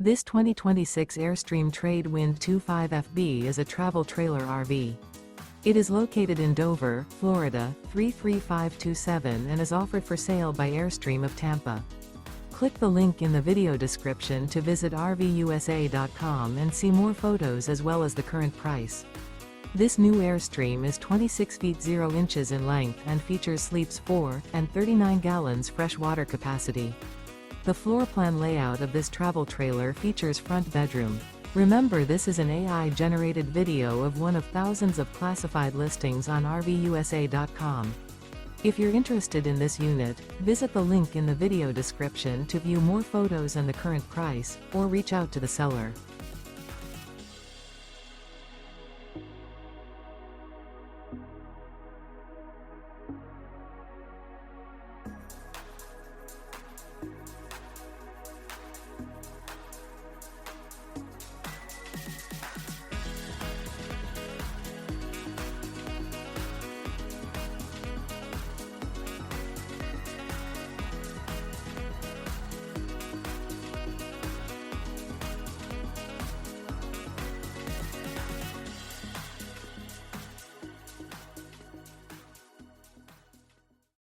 This 2026 Airstream Trade Wind 25FB is a travel trailer RV. It is located in Dover, Florida, 33527 and is offered for sale by Airstream of Tampa. Click the link in the video description to visit RVUSA.com and see more photos as well as the current price. This new Airstream is 26 feet 0 inches in length and features sleeps 4 and 39 gallons fresh water capacity. The floor plan layout of this travel trailer features front bedroom. Remember, this is an AI-generated video of one of thousands of classified listings on RVUSA.com. If you're interested in this unit, visit the link in the video description to view more photos and the current price, or reach out to the seller.